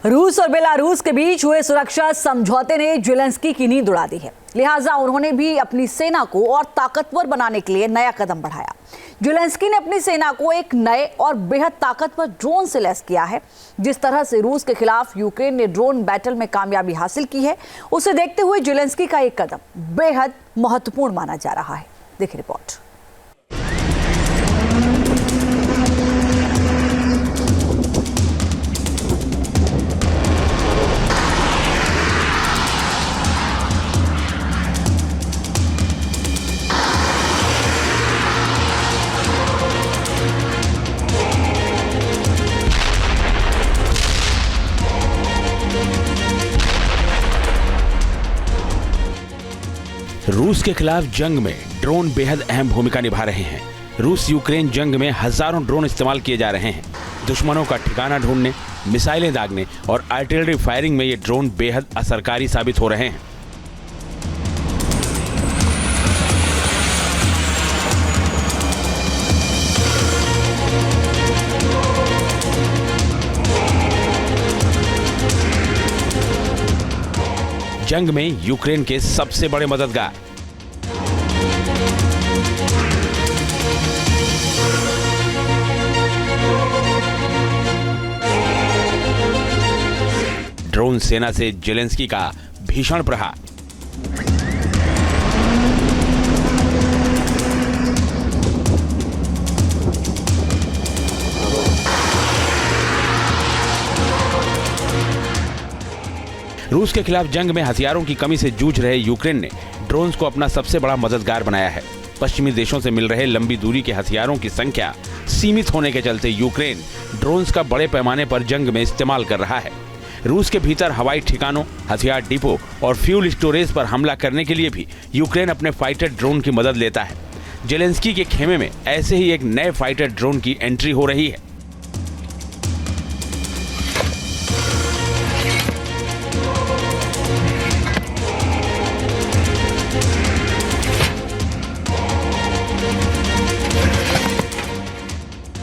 रूस और बेलारूस के बीच हुए सुरक्षा समझौते ने ज़ेलेंस्की की नींद उड़ा दी है। लिहाजा उन्होंने भी अपनी सेना को और ताकतवर बनाने के लिए नया कदम बढ़ाया। ज़ेलेंस्की ने अपनी सेना को एक नए और बेहद ताकतवर ड्रोन से लैस किया है। जिस तरह से रूस के खिलाफ यूक्रेन ने ड्रोन बैटल में कामयाबी हासिल की है, उसे देखते हुए ज़ेलेंस्की का एक कदम बेहद महत्वपूर्ण माना जा रहा है। देखिए रिपोर्ट। रूस के खिलाफ जंग में ड्रोन बेहद अहम भूमिका निभा रहे हैं। रूस यूक्रेन जंग में हजारों ड्रोन इस्तेमाल किए जा रहे हैं। दुश्मनों का ठिकाना ढूंढने, मिसाइलें दागने और आर्टिलरी फायरिंग में ये ड्रोन बेहद असरकारी साबित हो रहे हैं। जंग में यूक्रेन के सबसे बड़े मददगार। ड्रोन सेना से ज़ेलेंस्की का भीषण प्रहार। रूस के खिलाफ जंग में हथियारों की कमी से जूझ रहे यूक्रेन ने ड्रोन्स को अपना सबसे बड़ा मददगार बनाया है। पश्चिमी देशों से मिल रहे लंबी दूरी के हथियारों की संख्या सीमित होने के चलते यूक्रेन ड्रोन्स का बड़े पैमाने पर जंग में इस्तेमाल कर रहा है। रूस के भीतर हवाई ठिकानों, हथियार डिपो और फ्यूल स्टोरेज पर हमला करने के लिए भी यूक्रेन अपने फाइटर ड्रोन की मदद लेता है। ज़ेलेंस्की के खेमे में ऐसे ही एक नए फाइटर ड्रोन की एंट्री हो रही है।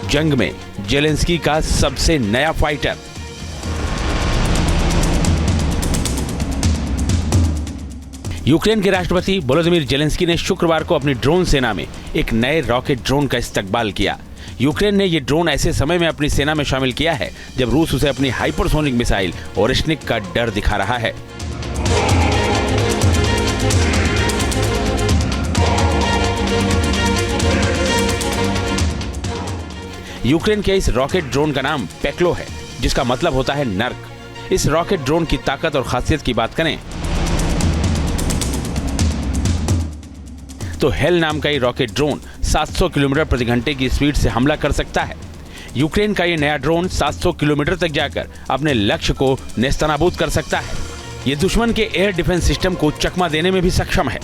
जंग में ज़ेलेंस्की का सबसे नया फाइटर। यूक्रेन के राष्ट्रपति वोलोदिमीर ज़ेलेंस्की ने शुक्रवार को अपनी ड्रोन सेना में एक नए रॉकेट ड्रोन का इस्तकबाल किया। यूक्रेन ने यह ड्रोन ऐसे समय में अपनी सेना में शामिल किया है जब रूस उसे अपनी हाइपरसोनिक मिसाइल ओरेश्निक का डर दिखा रहा है। यूक्रेन के इस रॉकेट ड्रोन का नाम पेक्लो है, जिसका मतलब होता है नर्क। इस रॉकेट ड्रोन की ताकत और खासियत की बात करें तो हेल नाम का ये रॉकेट ड्रोन 700 किलोमीटर प्रति घंटे की स्पीड से हमला कर सकता है। यूक्रेन का ये नया ड्रोन 700 किलोमीटर तक जाकर अपने लक्ष्य को नेस्तनाबूद कर सकता है। ये दुश्मन के एयर डिफेंस सिस्टम को चकमा देने में भी सक्षम है।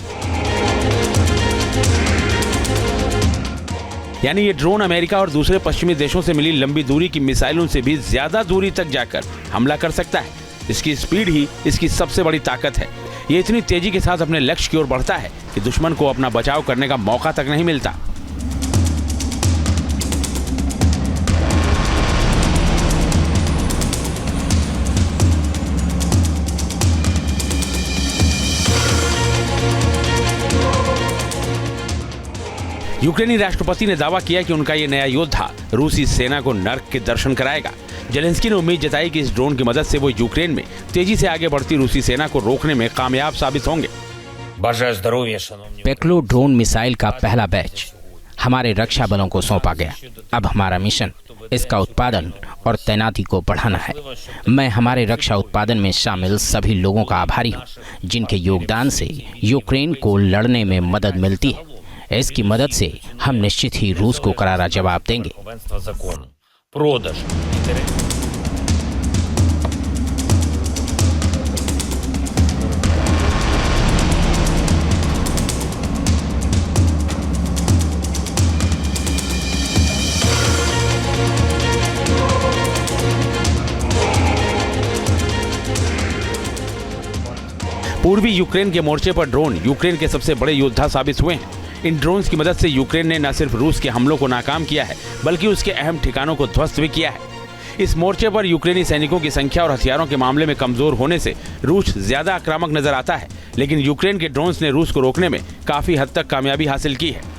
यानी ये ड्रोन अमेरिका और दूसरे पश्चिमी देशों से मिली लंबी दूरी की मिसाइलों से भी ज्यादा दूरी तक जाकर हमला कर सकता है। इसकी स्पीड ही इसकी सबसे बड़ी ताकत है। ये इतनी तेजी के साथ अपने लक्ष्य की ओर बढ़ता है कि दुश्मन को अपना बचाव करने का मौका तक नहीं मिलता। यूक्रेनी राष्ट्रपति ने दावा किया कि उनका ये नया योद्धा रूसी सेना को नर्क के दर्शन कराएगा। ज़ेलेंस्की ने उम्मीद जताई कि इस ड्रोन की मदद से वो यूक्रेन में तेजी से आगे बढ़ती रूसी सेना को रोकने में कामयाब साबित होंगे। पेक्लो ड्रोन मिसाइल का पहला बैच हमारे रक्षा बलों को सौंपा गया। अब हमारा मिशन इसका उत्पादन और तैनाती को बढ़ाना है। मैं हमारे रक्षा उत्पादन में शामिल सभी लोगों का आभारी हूँ, जिनके योगदान से यूक्रेन को लड़ने में मदद मिलती है। इसकी मदद से हम निश्चित ही रूस को करारा जवाब देंगे। पूर्वी यूक्रेन के मोर्चे पर ड्रोन यूक्रेन के सबसे बड़े योद्धा साबित हुए हैं। इन ड्रोन्स की मदद से यूक्रेन ने न सिर्फ रूस के हमलों को नाकाम किया है, बल्कि उसके अहम ठिकानों को ध्वस्त भी किया है। इस मोर्चे पर यूक्रेनी सैनिकों की संख्या और हथियारों के मामले में कमजोर होने से रूस ज्यादा आक्रामक नजर आता है, लेकिन यूक्रेन के ड्रोन्स ने रूस को रोकने में काफी हद तक कामयाबी हासिल की है।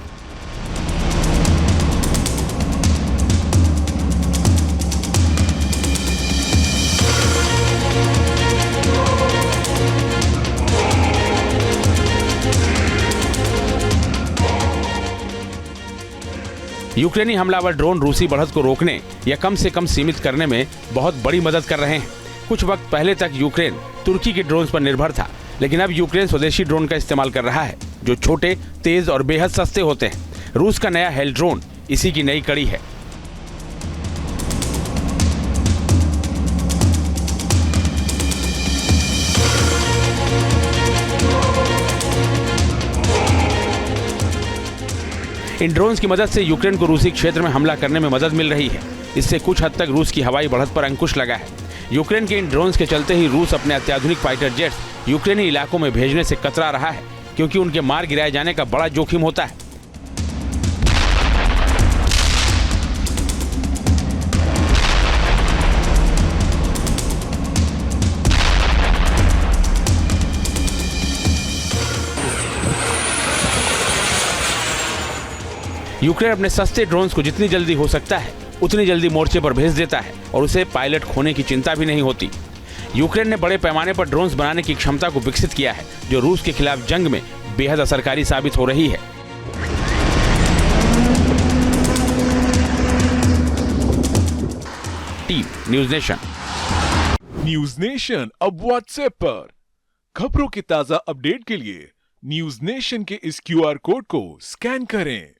यूक्रेनी हमलावर ड्रोन रूसी बढ़त को रोकने या कम से कम सीमित करने में बहुत बड़ी मदद कर रहे हैं। कुछ वक्त पहले तक यूक्रेन तुर्की के ड्रोन पर निर्भर था, लेकिन अब यूक्रेन स्वदेशी ड्रोन का इस्तेमाल कर रहा है, जो छोटे, तेज और बेहद सस्ते होते हैं। रूस का नया हेल ड्रोन इसी की नई कड़ी है। इन ड्रोन्स की मदद से यूक्रेन को रूसी क्षेत्र में हमला करने में मदद मिल रही है। इससे कुछ हद तक रूस की हवाई बढ़त पर अंकुश लगा है। यूक्रेन के इन ड्रोन्स के चलते ही रूस अपने अत्याधुनिक फाइटर जेट्स यूक्रेनी इलाकों में भेजने से कतरा रहा है, क्योंकि उनके मार गिराए जाने का बड़ा जोखिम होता है। यूक्रेन अपने सस्ते ड्रोन्स को जितनी जल्दी हो सकता है उतनी जल्दी मोर्चे पर भेज देता है और उसे पायलट खोने की चिंता भी नहीं होती। यूक्रेन ने बड़े पैमाने पर ड्रोन्स बनाने की क्षमता को विकसित किया है, जो रूस के खिलाफ जंग में बेहद असरकारी साबित हो रही है। Team news nation. News nation अब व्हाट्सएप पर खबरों के ताजा अपडेट के लिए न्यूज नेशन के इस QR कोड को स्कैन करें।